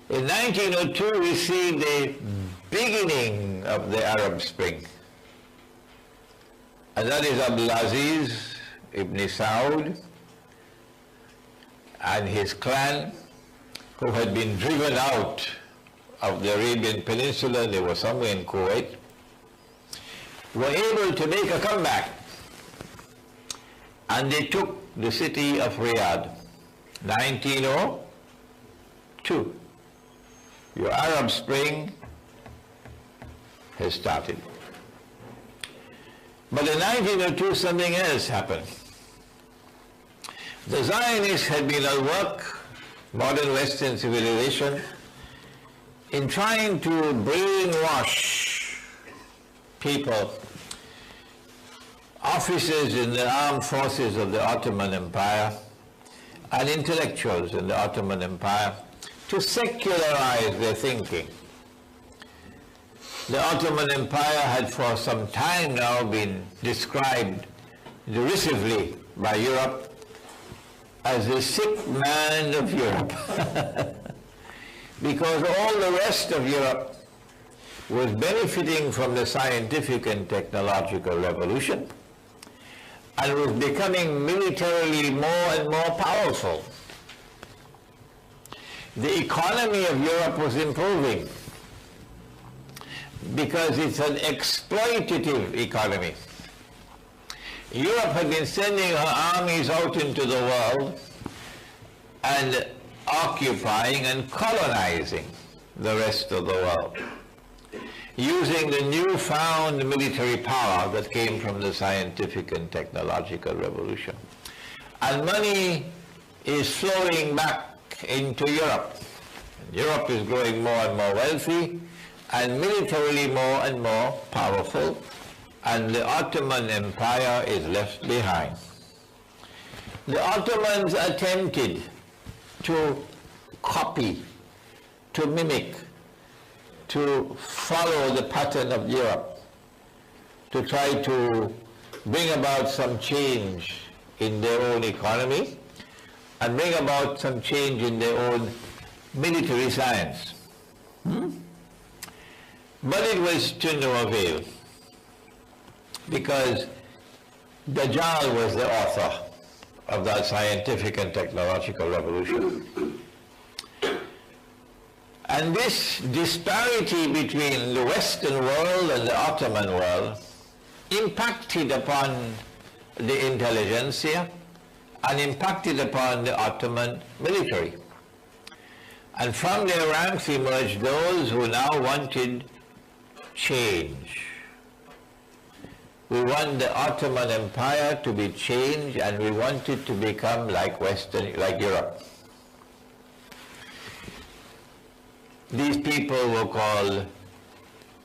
In 1902, we see the beginning of the Arab Spring. And that is Abdulaziz ibn Saud and his clan, who had been driven out of the Arabian Peninsula, they were somewhere in Kuwait, were able to make a comeback. And they took the city of Riyadh, 1902. Your Arab Spring has started. But in 1902, something else happened. The Zionists had been at work, modern Western civilization, in trying to brainwash people, officers in the armed forces of the Ottoman Empire, and intellectuals in the Ottoman Empire, to secularize their thinking. The Ottoman Empire had for some time now been described derisively by Europe as the sick man of Europe. Because all the rest of Europe was benefiting from the scientific and technological revolution and was becoming militarily more and more powerful. The economy of Europe was improving because it's an exploitative economy. Europe had been sending her armies out into the world and occupying and colonizing the rest of the world, using the newfound military power that came from the scientific and technological revolution. And money is flowing back into Europe. Europe is growing more and more wealthy and militarily more and more powerful, and the Ottoman Empire is left behind. The Ottomans attempted to copy, to mimic, to follow the pattern of Europe, to try to bring about some change in their own economy and bring about some change in their own military science. But it was to no avail, because Dajjal was the author of that scientific and technological revolution. And this disparity between the Western world and the Ottoman world impacted upon the intelligentsia and impacted upon the Ottoman military. And from their ranks emerged those who now wanted change. We want the Ottoman Empire to be changed, and we want it to become like Europe. These people were called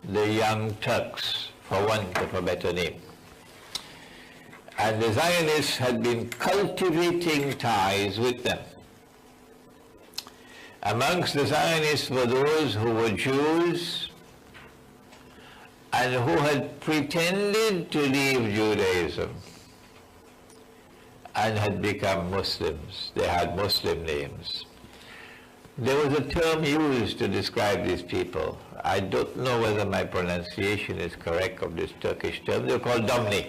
the Young Turks, for want of a better name. And the Zionists had been cultivating ties with them. Amongst the Zionists were those who were Jews and who had pretended to leave Judaism and had become Muslims. They had Muslim names. There was a term used to describe these people. I don't know whether my pronunciation is correct of this Turkish term. They're called Domni.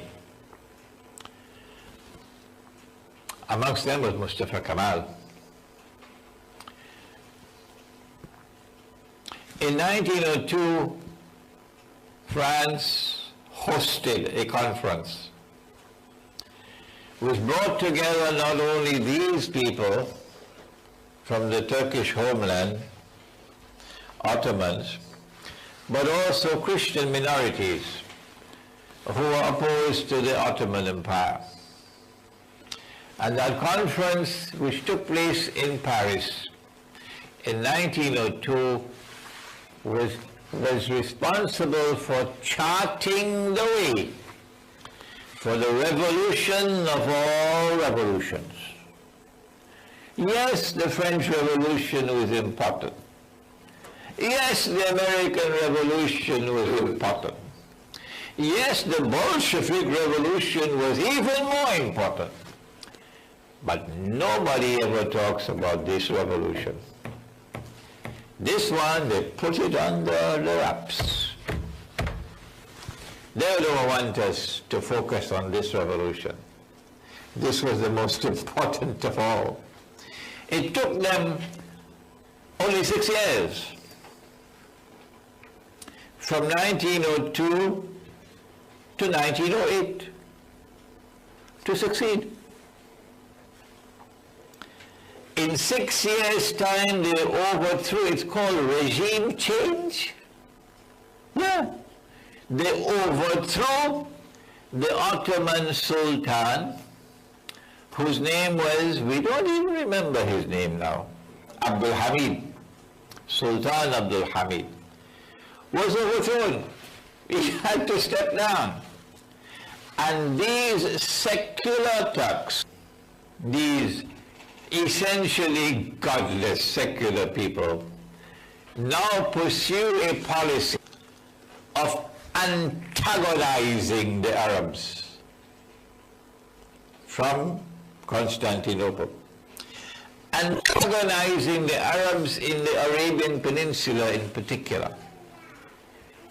Amongst them was Mustafa Kemal. In 1902, France hosted a conference which brought together not only these people from the Turkish homeland, Ottomans, but also Christian minorities who were opposed to the Ottoman Empire. And that conference, which took place in Paris in 1902, was responsible for charting the way for the revolution of all revolutions. Yes, the French Revolution was important. Yes, the American Revolution was important. Yes, the Bolshevik Revolution was even more important. But nobody ever talks about this revolution. This one, they put it under the wraps. They don't want us to focus on this revolution. This was the most important of all. It took them only 6 years, from 1902 to 1908, to succeed. In 6 years' time, they overthrew, it's called regime change. Yeah. They overthrew the Ottoman Sultan, whose name was, we don't even remember his name now, Abdul Hamid. Sultan Abdul Hamid was overthrown. He had to step down. And these secular Turks, these essentially godless secular people, now pursue a policy of antagonizing the Arabs from Constantinople, antagonizing the Arabs in the Arabian Peninsula in particular.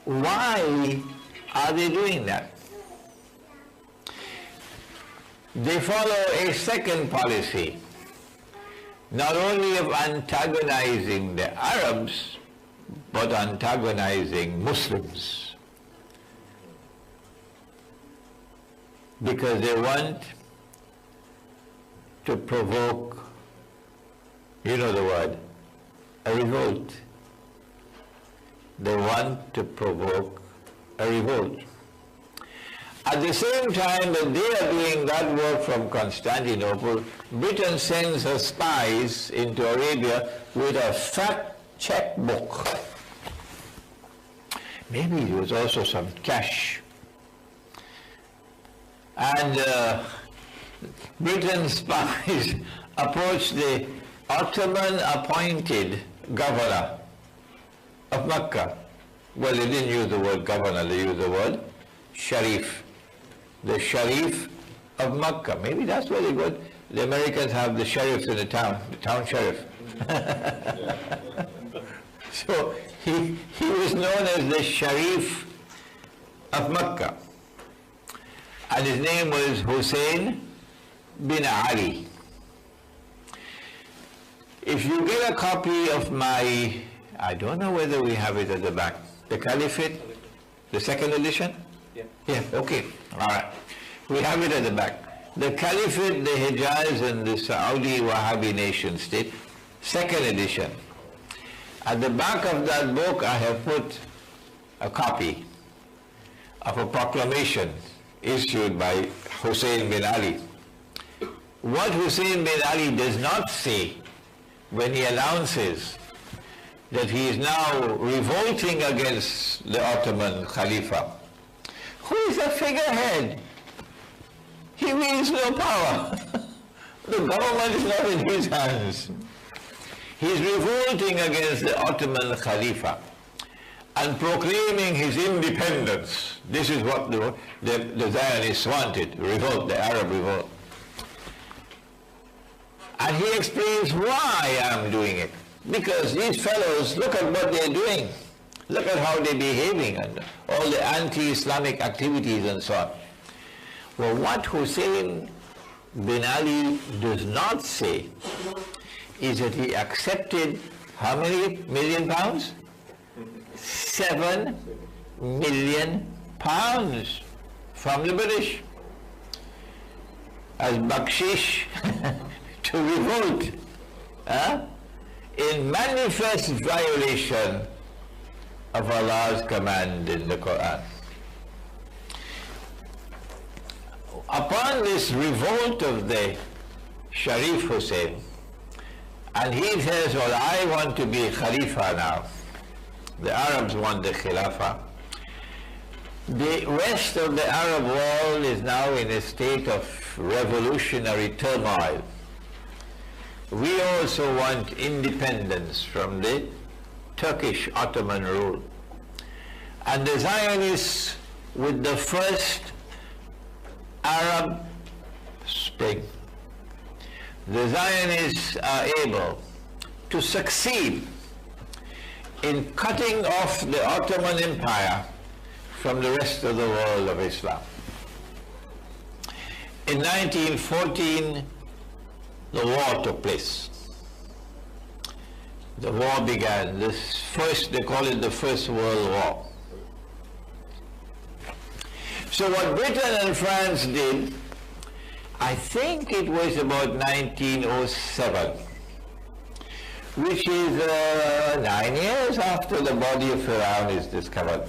Why are they doing that? They follow a second policy, not only of antagonizing the Arabs, but antagonizing Muslims. Because they want to provoke, you know the word, a revolt. They want to provoke a revolt. At the same time that they are doing that work from Constantinople, Britain sends her spies into Arabia with a fat checkbook. Maybe there was also some cash. And Britain's spies approached the Ottoman appointed governor of Mecca. Well, they didn't use the word governor, they used the word Sharif. The Sharif of Mecca. Maybe that's where they got. The Americans have the sheriffs in the town sheriff. So he was known as the Sharif of Mecca. And his name was Hussein bin Ali. If you get a copy of my, I don't know whether we have it at the back, the Caliphate, the second edition? Yeah, okay, all right. We have it at the back. The Caliphate, the Hijaz and the Saudi Wahhabi nation state, second edition. At the back of that book, I have put a copy of a proclamation issued by Hussein bin Ali. What Hussein bin Ali does not say when he announces that he is now revolting against the Ottoman Khalifa, who is a figurehead. He wields no power. The government is not in his hands. He is revolting against the Ottoman Khalifa and proclaiming his independence. This is what the Zionists wanted, revolt, the Arab revolt. And he explains why I'm doing it. Because these fellows, look at what they're doing. Look at how they're behaving and all the anti-Islamic activities and so on. Well, what Hussein bin Ali does not say is that he accepted how many million pounds? 7 million pounds from the British as bakshish to revolt in manifest violation of Allah's command in the Quran. Upon this revolt of the Sharif Hussein, and he says, well, I want to be Khalifa now. The Arabs want the Khilafah. The rest of the Arab world is now in a state of revolutionary turmoil. We also want independence from the Turkish Ottoman rule. And the Zionists, with the first Arab Spring, the Zionists are able to succeed in cutting off the Ottoman Empire from the rest of the world of Islam. In 1914, the war took place. The war began. They call it the First World War. So what Britain and France did, I think it was about 1907, which is 9 years after the body of Pharaoh is discovered.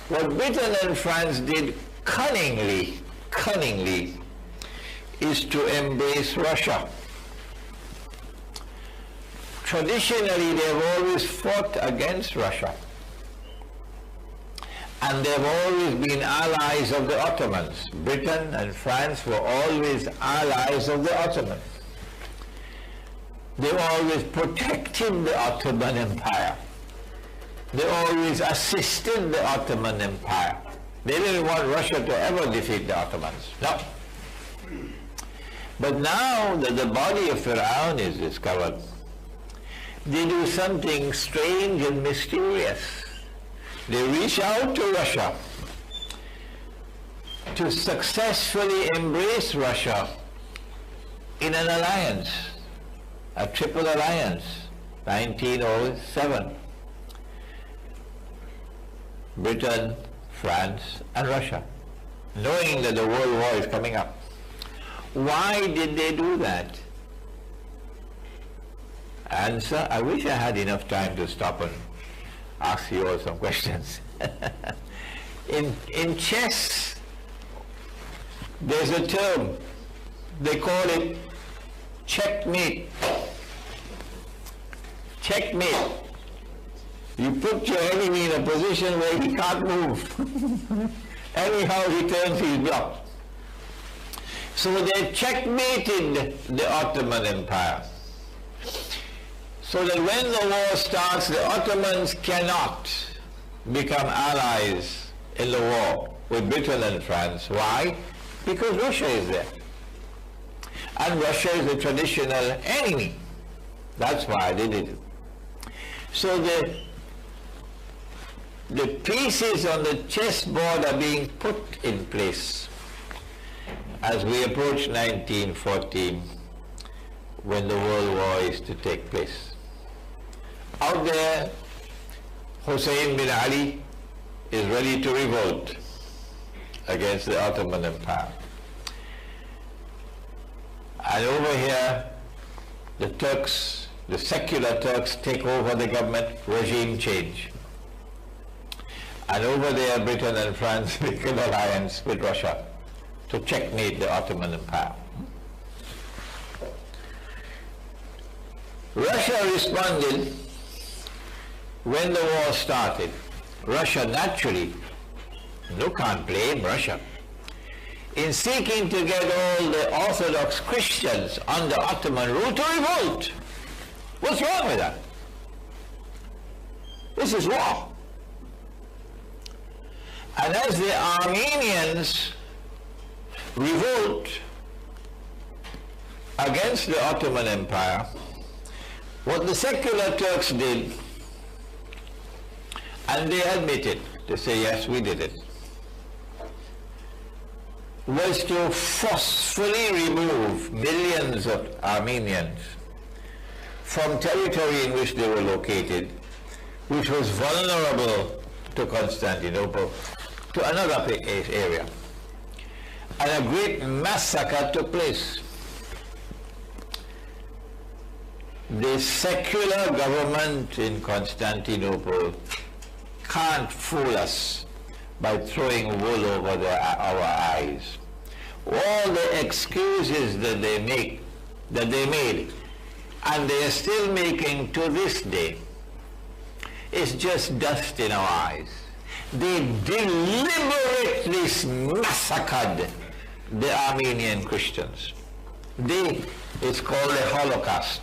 What Britain and France did cunningly, is to embrace Russia. Traditionally, they've always fought against Russia. And they've always been allies of the Ottomans. Britain and France were always allies of the Ottomans. They always protected the Ottoman Empire. They always assisted the Ottoman Empire. They didn't want Russia to ever defeat the Ottomans. No. But now that the body of Pharaoh is discovered, they do something strange and mysterious. They reach out to Russia to successfully embrace Russia in an alliance, a triple alliance, 1907. Britain, France, and Russia, knowing that the World War is coming up. Why did they do that? Answer, I wish I had enough time to stop and ask you all some questions. In chess, there's a term, they call it checkmate. Checkmate. You put your enemy in a position where he can't move. Anyhow he turns, he's blocked. So they checkmated the Ottoman Empire. So that when the war starts, the Ottomans cannot become allies in the war with Britain and France. Why? Because Russia is there. And Russia is a traditional enemy. That's why they did it. So the pieces on the chessboard are being put in place as we approach 1914, when the World War is to take place. Out there, Hussein bin Ali is ready to revolt against the Ottoman Empire. And over here, the Turks, the secular Turks, take over the government, regime change. And over there, Britain and France make an alliance with Russia to checkmate the Ottoman Empire. Russia responded when the war started. Russia naturally, you can't blame Russia, in seeking to get all the Orthodox Christians under Ottoman rule to revolt. What's wrong with that? This is war. And as the Armenians revolt against the Ottoman Empire, what the secular Turks did, and they admitted, they say, yes, we did it, was to forcefully remove millions of Armenians from territory in which they were located, which was vulnerable to Constantinople, to another area. And a great massacre took place. The secular government in Constantinople can't fool us by throwing wool over our eyes. All the excuses that they made, and they are still making to this day, is just dust in our eyes. They deliberately massacred the Armenian Christians. It's called the Holocaust.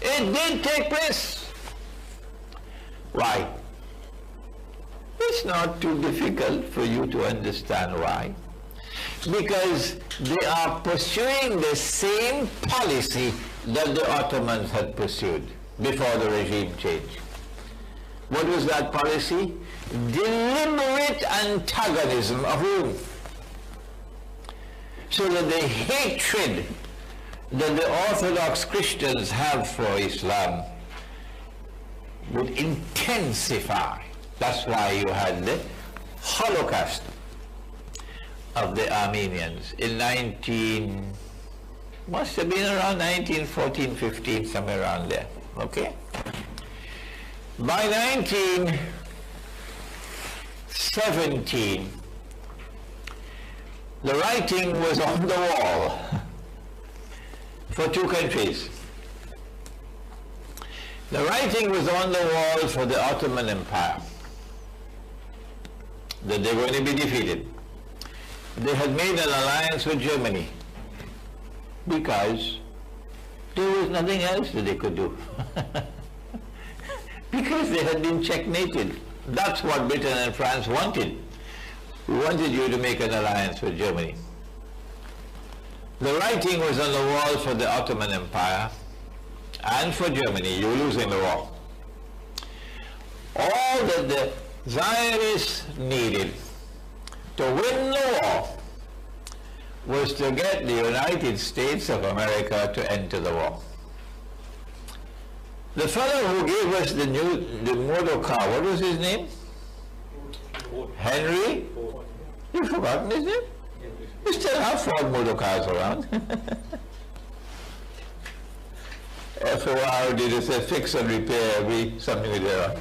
It did take place. Why? It's not too difficult for you to understand why. Because they are pursuing the same policy that the Ottomans had pursued before the regime change. What was that policy? Deliberate antagonism of Rome. So that the hatred that the Orthodox Christians have for Islam would intensify. That's why you had the Holocaust of the Armenians in must have been around 1914, 15, somewhere around there. Okay? By 1917, the writing was on the wall for two countries. The writing was on the wall for the Ottoman Empire, that they were going to be defeated. They had made an alliance with Germany because there was nothing else that they could do. Because they had been checkmated. That's what Britain and France wanted. We wanted you to make an alliance with Germany. The writing was on the wall for the Ottoman Empire and for Germany. You were losing the war. All that the Zionists needed to win the war was to get the United States of America to enter the war. The fellow who gave us the motor car, what was his name? Henry? You've forgotten his name? We still have Ford motor cars around. After a while, they just say fix and repair, something with their.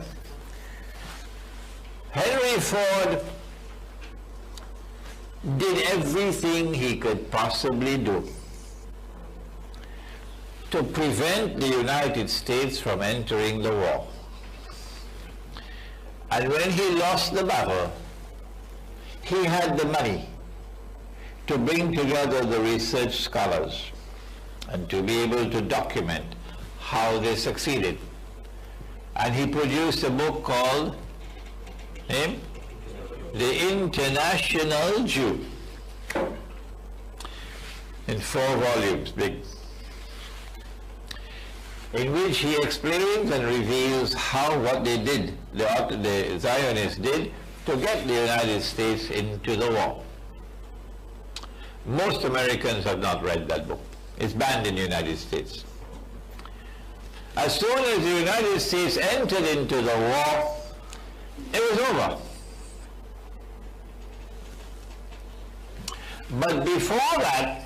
Henry Ford did everything he could possibly do to prevent the United States from entering the war. And when he lost the battle, he had the money to bring together the research scholars and to be able to document how they succeeded. And he produced a book called The International Jew, in 4 volumes, big, in which he explains and reveals what they did, the Zionists did, to get the United States into the war. Most Americans have not read that book. It's banned in the United States. As soon as the United States entered into the war, it was over. But before that,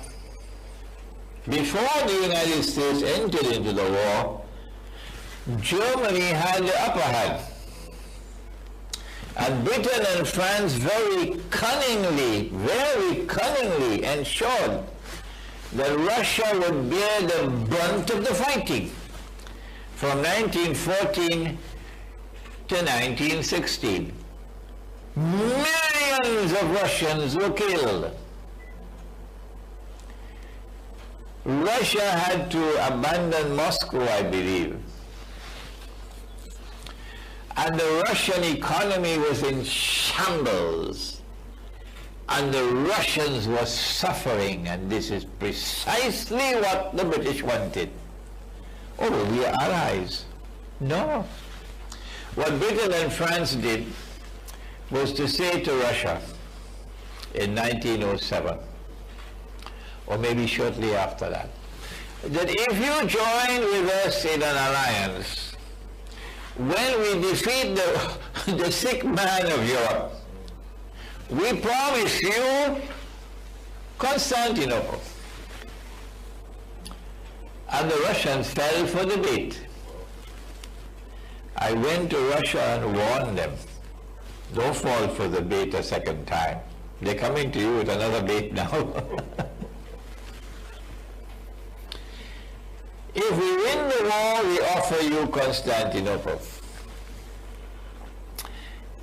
before the United States entered into the war, Germany had the upper hand. And Britain and France very cunningly ensured that Russia would bear the brunt of the fighting from 1914 to 1916. Millions of Russians were killed. Russia had to abandon Moscow, I believe. And the Russian economy was in shambles. And the Russians were suffering, and this is precisely what the British wanted. Oh, we are allies. No. What Britain and France did was to say to Russia in 1907, or maybe shortly after that if you join with us in an alliance, when we defeat the sick man of Europe, we promise you Constantinople. And the Russians fell for the bait. I went to Russia and warned them, don't fall for the bait a second time. They're coming to you with another bait now. If we win the war, we offer you Constantinople.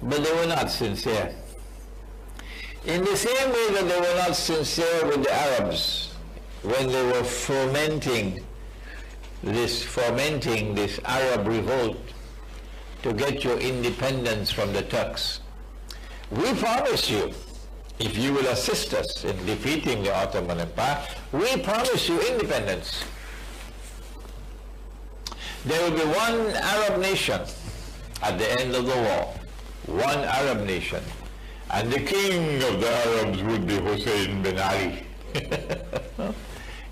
But they were not sincere. In the same way that they were not sincere with the Arabs when they were fomenting this Arab revolt to get your independence from the Turks. We promise you, if you will assist us in defeating the Ottoman Empire, we promise you independence. There will be one Arab nation at the end of the war, one Arab nation, and the king of the Arabs would be Hussein bin Ali.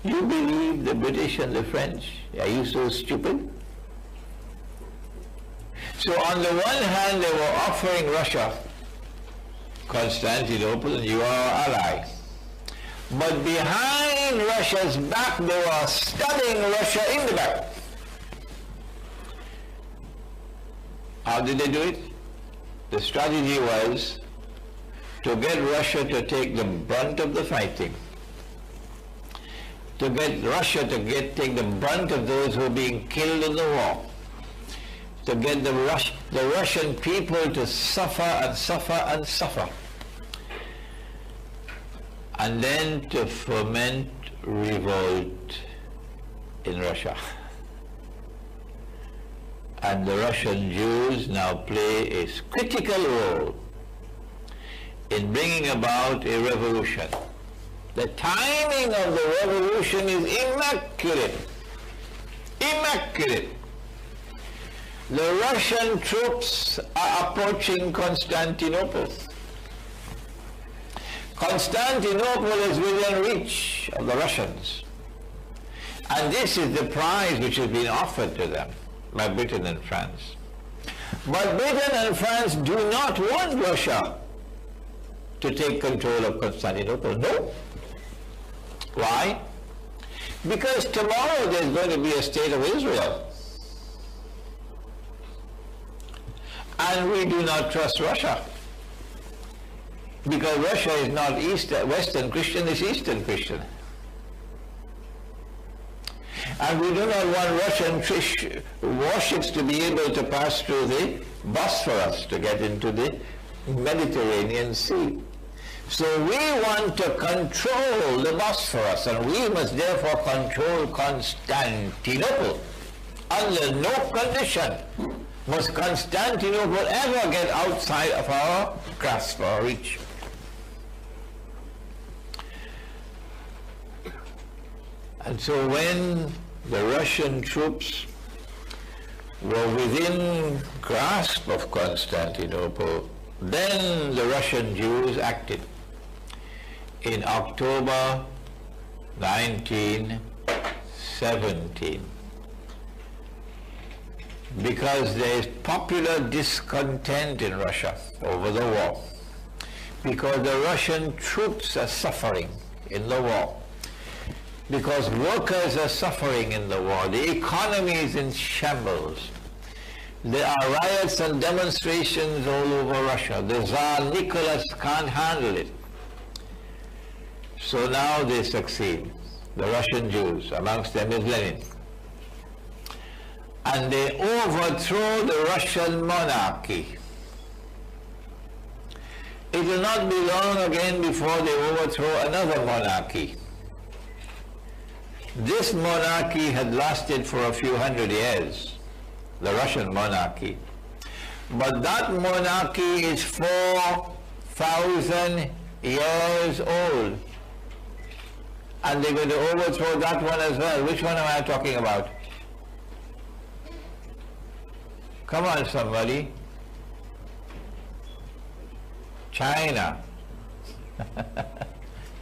You believe the British and the French? Are you so stupid? So on the one hand, they were offering Russia Constantinople, and you are our ally. But behind Russia's back, they were stabbing Russia in the back. How did they do it? The strategy was to get Russia to take the brunt of the fighting, to get Russia to take the brunt of those who are being killed in the war, to get the Russian people to suffer and suffer and suffer, and then to foment revolt in Russia. And the Russian Jews now play a critical role in bringing about a revolution. The timing of the revolution is immaculate. Immaculate. The Russian troops are approaching Constantinople. Constantinople is within reach of the Russians. And this is the prize which has been offered to them by Britain and France. But Britain and France do not want Russia to take control of Constantinople. No. Why? Because tomorrow there's going to be a state of Israel. And we do not trust Russia. Because Russia is not Western Christian, it's Eastern Christian. And we do not want Russian warships to be able to pass through the Bosphorus to get into the Mediterranean Sea. So we want to control the Bosphorus, and we must therefore control Constantinople. Under no condition must Constantinople ever get outside of our grasp or reach. And so when the Russian troops were within grasp of Constantinople, then the Russian Jews acted in October 1917. Because there is popular discontent in Russia over the war. Because the Russian troops are suffering in the war. Because workers are suffering in the war. The economy is in shambles. There are riots and demonstrations all over Russia. The Tsar Nicholas can't handle it. So now they succeed, the Russian Jews, amongst them is Lenin. And they overthrow the Russian monarchy. It will not be long again before they overthrow another monarchy. This monarchy had lasted for a few hundred years, the Russian monarchy. But that monarchy is 4,000 years old. And they're going to overthrow that one as well. Which one am I talking about? Come on, somebody. China.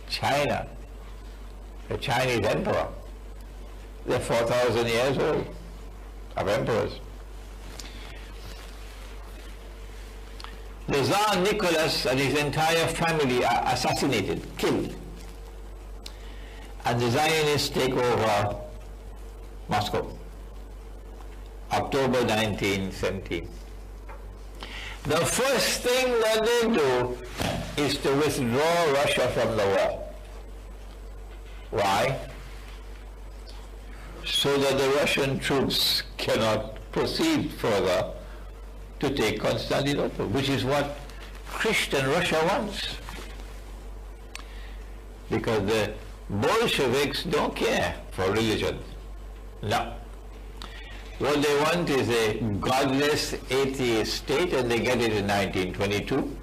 China. The Chinese emperor. They're 4,000 years old of emperors. The Tsar Nicholas and his entire family are assassinated, killed. And the Zionists take over Moscow, October 1917. The first thing that they do is to withdraw Russia from the war. Why? So that the Russian troops cannot proceed further to take Constantinople, which is what Christian Russia wants. Because the Bolsheviks don't care for religion. No. What they want is a godless atheist state, and they get it in 1922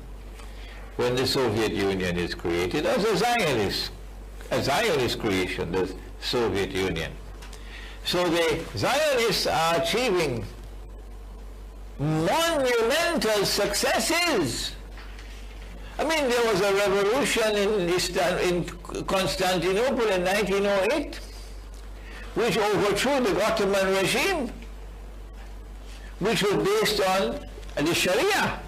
when the Soviet Union is created as a Zionist creation, the Soviet Union. So the Zionists are achieving monumental successes. I mean, there was a revolution in Constantinople in 1908, which overthrew the Ottoman regime, which was based on the Sharia.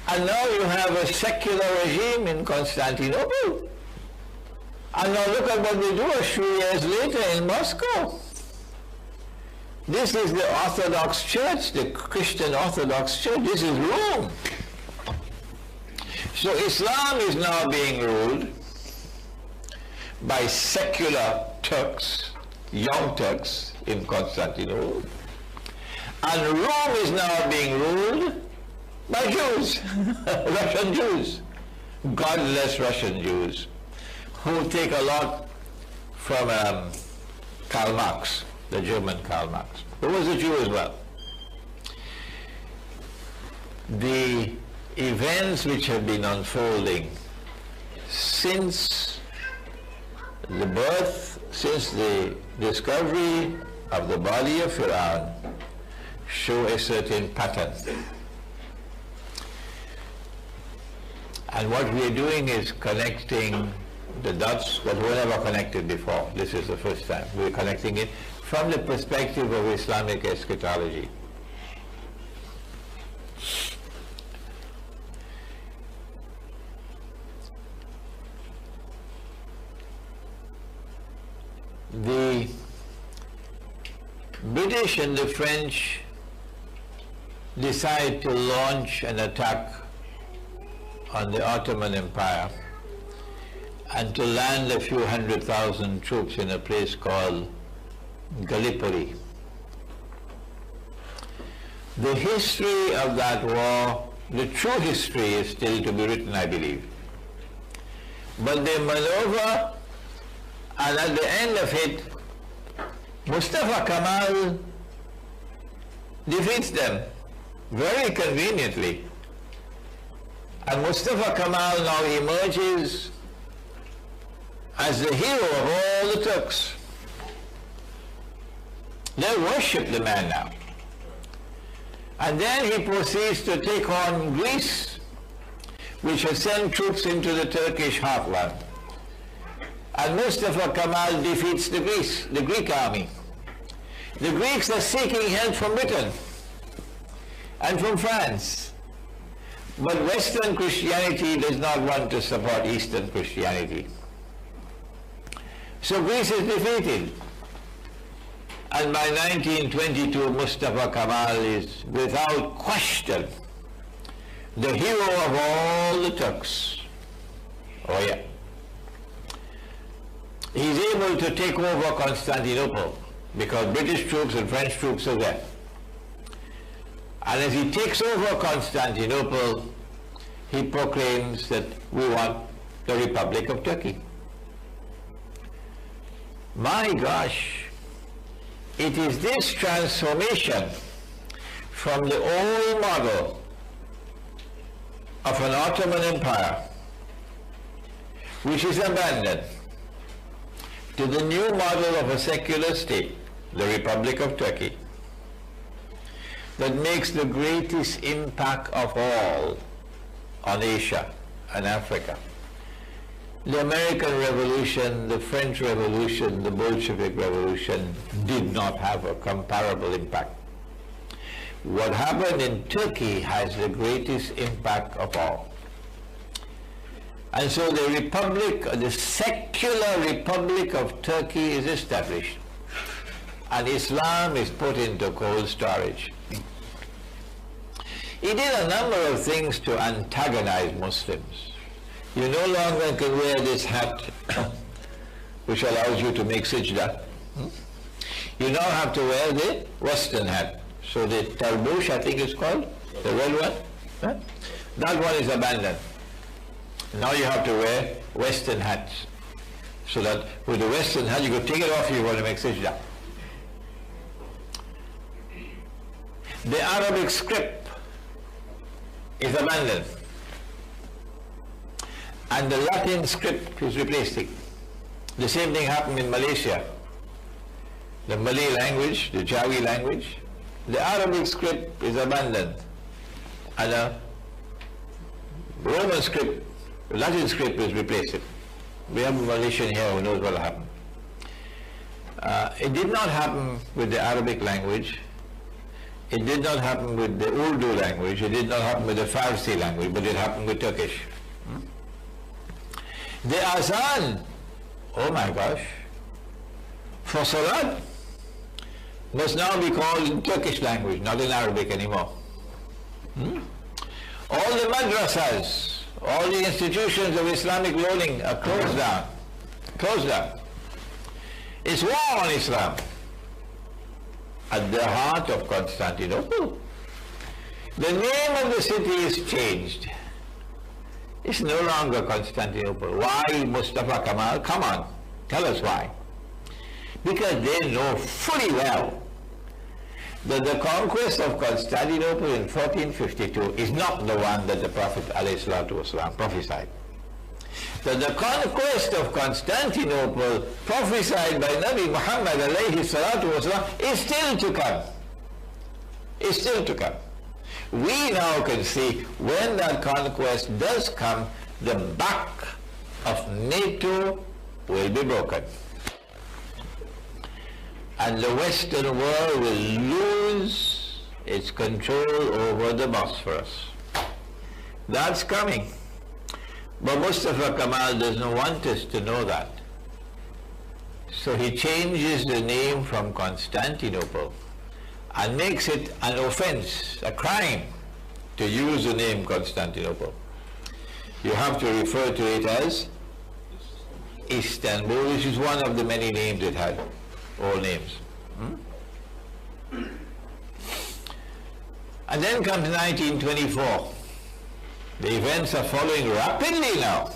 And now you have a secular regime in Constantinople. And now look at what they do a few years later in Moscow. This is the Orthodox Church, the Christian Orthodox Church. This is Rome. So Islam is now being ruled by secular Turks, young Turks in Constantinople. And Rome is now being ruled by Jews, Russian Jews, godless Russian Jews, who take a lot from Karl Marx, the German Karl Marx, who was a Jew as well. The events which have been unfolding since the birth, since the discovery of the body of Pharaoh show a certain pattern. And what we are doing is connecting the dots that were never connected before. This is the first time. We're connecting it from the perspective of Islamic eschatology. The British and the French decide to launch an attack on the Ottoman Empire and to land a few 100,000 troops in a place called Gallipoli. The history of that war, the true history, is still to be written, I believe. But they maneuver, and at the end of it, Mustafa Kemal defeats them very conveniently. And Mustafa Kemal now emerges as the hero of all the Turks. They worship the man now. And then he proceeds to take on Greece, which has sent troops into the Turkish heartland. And Mustafa Kemal defeats the Greek army. The Greeks are seeking help from Britain and from France. But Western Christianity does not want to support Eastern Christianity. So Greece is defeated. And by 1922, Mustafa Kemal is, without question, the hero of all the Turks. Oh yeah. He's able to take over Constantinople because British troops and French troops are there. And as he takes over Constantinople, he proclaims that we want the Republic of Turkey. My gosh, it is this transformation from the old model of an Ottoman Empire, which is abandoned, to the new model of a secular state, the Republic of Turkey, that makes the greatest impact of all on Asia and Africa. The American Revolution, the French Revolution, the Bolshevik Revolution did not have a comparable impact. What happened in Turkey has the greatest impact of all. And so the Republic, the secular Republic of Turkey is established. And Islam is put into cold storage. He did a number of things to antagonize Muslims. You no longer can wear this hat which allows you to make sajda. You now have to wear the Western hat. So the tarbush, I think it's called, the red one, that one is abandoned. Now you have to wear Western hats. So that with the Western hat, you could take it off if you want to make sajda. The Arabic script is abandoned. And the Latin script is replaced. The same thing happened in Malaysia. The Malay language, the Jawi language, the Arabic script is abandoned and a Roman script, Latin script is replaced. We have a Malaysian here who knows what happened. It did not happen with the Arabic language. It did not happen with the Urdu language. It did not happen with the Farsi language, but it happened with Turkish. The Azan, oh my gosh, for Salat must now be called in Turkish language, not in Arabic anymore. All the madrasas, all the institutions of Islamic learning are closed down. Closed down. It's war on Islam. At the heart of Constantinople. The name of the city is changed. It's no longer Constantinople. Why Mustafa Kemal? Come on, tell us why. Because they know fully well that the conquest of Constantinople in 1452 is not the one that the Prophet ﷺ prophesied. That the conquest of Constantinople prophesied by Nabi Muhammad ﷺ is still to come. Is still to come. We now can see when that conquest does come, the back of NATO will be broken. And the Western world will lose its control over the Bosphorus. That's coming. But Mustafa Kemal doesn't want us to know that. So he changes the name from Constantinople and makes it an offense, a crime, to use the name Constantinople. You have to refer to it as Istanbul, which is one of the many names it had. All names. And then comes 1924. The events are following rapidly now.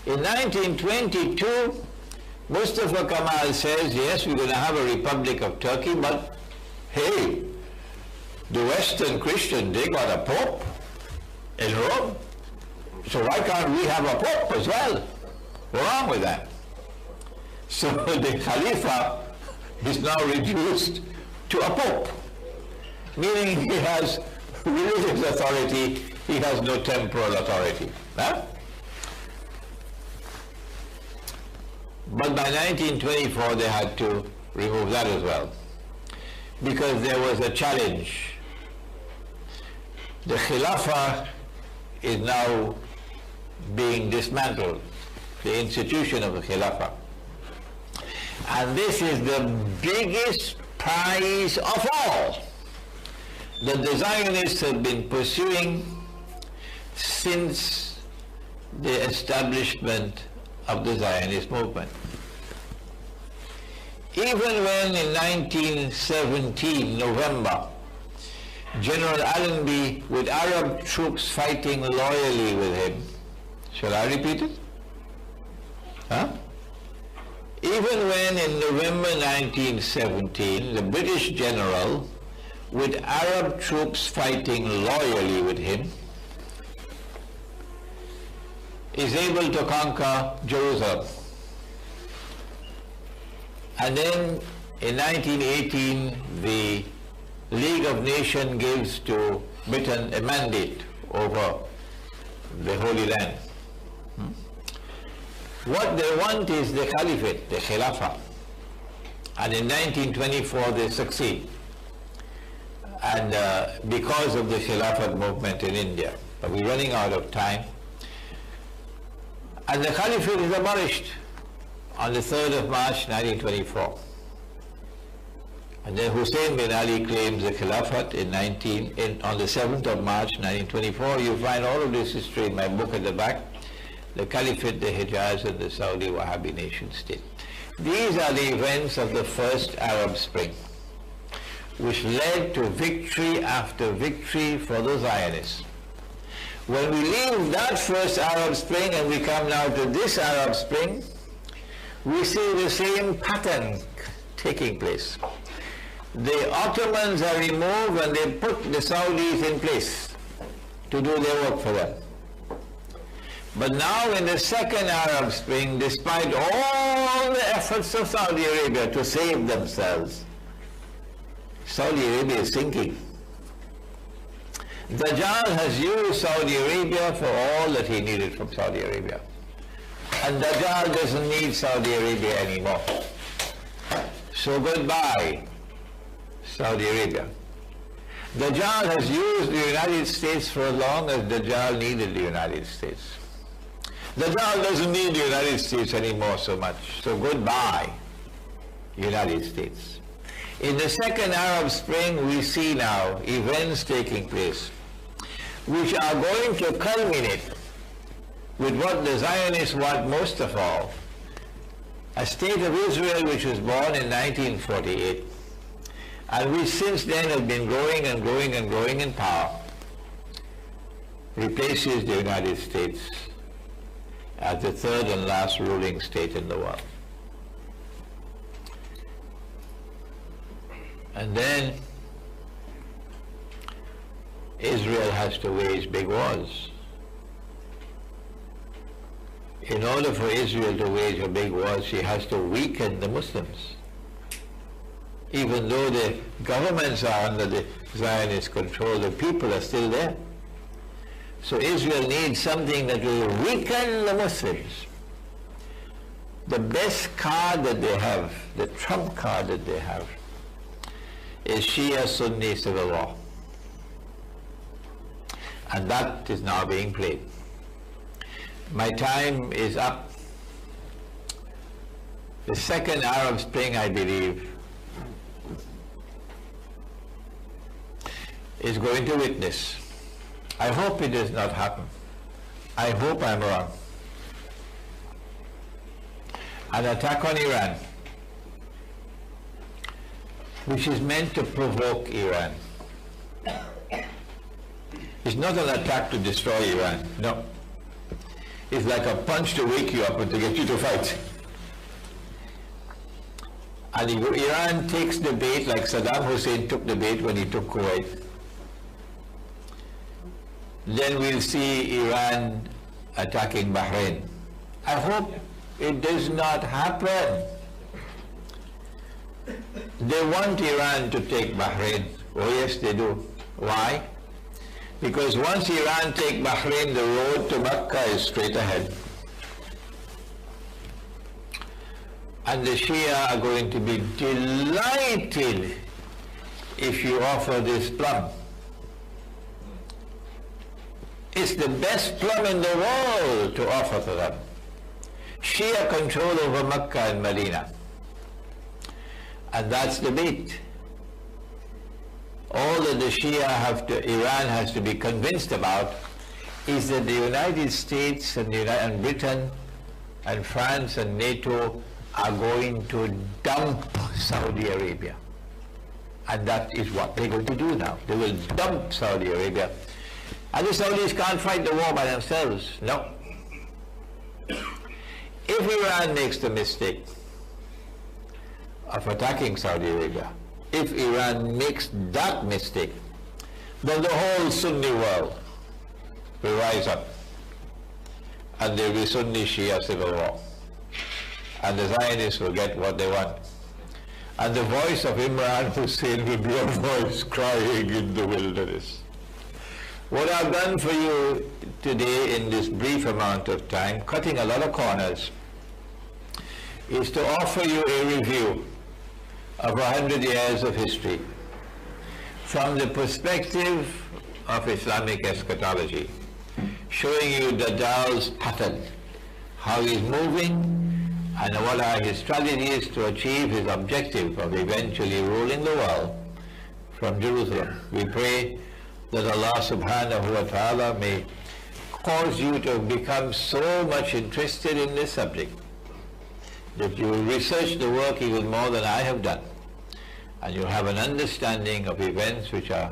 In 1922, Mustafa Kemal says, yes, we're going to have a Republic of Turkey, but hey, the Western Christian, they got a Pope in Rome. So why can't we have a Pope as well? What's wrong with that? So the Khalifa is now reduced to a Pope, meaning he has religious authority, he has no temporal authority. Huh? But by 1924 they had to remove that as well, because there was a challenge. The Khilafah is now being dismantled, the institution of the Khilafah. And this is the biggest prize of all that the Zionists have been pursuing since the establishment of the Zionist movement. Even when in 1917, November, General Allenby, with Arab troops fighting loyally with him, shall I repeat it? Huh? Even when in November 1917, the British general, with Arab troops fighting loyally with him, is able to conquer Jerusalem. And then in 1918, the League of Nations gives to Britain a mandate over the Holy Land. What they want is the Caliphate, the Khilafah. And in 1924 they succeed. And because of the Khilafat movement in India. But we're running out of time. And the Caliphate is abolished on the 3rd of March 1924. And then Hussein bin Ali claims the Khilafat on the 7th of March 1924. You find all of this history in my book at the back. The Caliphate, the Hijaz, and the Saudi Wahhabi nation state. These are the events of the first Arab Spring, which led to victory after victory for the Zionists. When we leave that first Arab Spring and we come now to this Arab Spring, we see the same pattern taking place. The Ottomans are removed and they put the Saudis in place to do their work for them. But now in the second Arab Spring, despite all the efforts of Saudi Arabia to save themselves, Saudi Arabia is sinking. Dajjal has used Saudi Arabia for all that he needed from Saudi Arabia. And Dajjal doesn't need Saudi Arabia anymore. So goodbye, Saudi Arabia. Dajjal has used the United States for as long as Dajjal needed the United States. Dajjal doesn't need the United States anymore so much. So goodbye, United States. In the second Arab Spring, we see now events taking place which are going to culminate with what the Zionists want most of all, a state of Israel which was born in 1948 and which since then has been growing and growing and growing in power, replaces the United States as the third and last ruling state in the world. And then Israel has to wage big wars. In order for Israel to wage a big war, she has to weaken the Muslims. Even though the governments are under the Zionist control, the people are still there. So Israel needs something that will weaken the Muslims. The best card that they have, the trump card that they have, is Shia-Sunni civil war. And that is now being played. My time is up. The second Arab Spring, I believe, is going to witness. I hope it does not happen. I hope I'm wrong. An attack on Iran, which is meant to provoke Iran. It's not an attack to destroy Iran, no. It's like a punch to wake you up and to get you to fight. And if Iran takes the bait like Saddam Hussein took the bait when he took Kuwait, then we'll see Iran attacking Bahrain. I hope it does not happen. They want Iran to take Bahrain. Oh yes, they do. Why? Because once Iran take Bahrain, the road to Mecca is straight ahead. And the Shia are going to be delighted if you offer this plum. It's the best plum in the world to offer to them. Shia control over Mecca and Medina. And that's the bait. All that the Shia Iran has to be convinced about is that the United States and Britain and France and NATO are going to dump Saudi Arabia. And that is what they're going to do now. They will dump Saudi Arabia. And the Saudis can't fight the war by themselves. No. If Iran makes the mistake of attacking Saudi Arabia, if Iran makes that mistake, then the whole Sunni world will rise up and there will be Sunni-Shia civil war. And the Zionists will get what they want. And the voice of Imran Hussein will be a voice crying in the wilderness. What I've done for you today in this brief amount of time, cutting a lot of corners, is to offer you a review of 100 years of history from the perspective of Islamic eschatology, showing you Dajjal's pattern, how he's moving, and what are his strategies to achieve his objective of eventually ruling the world from Jerusalem. We pray that Allah subhanahu wa ta'ala may cause you to become so much interested in this subject that you will research the work even more than I have done, and you'll have an understanding of events which are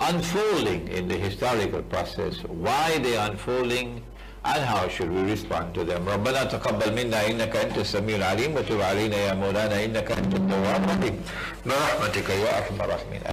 unfolding in the historical process, why they are unfolding, and how should we respond to them. ربنا تقبل منا إنك أنت السميع العليم وتب علينا يا مولانا إنك أنت التواب الرحيم برحمتك يا أرحم الراحمين.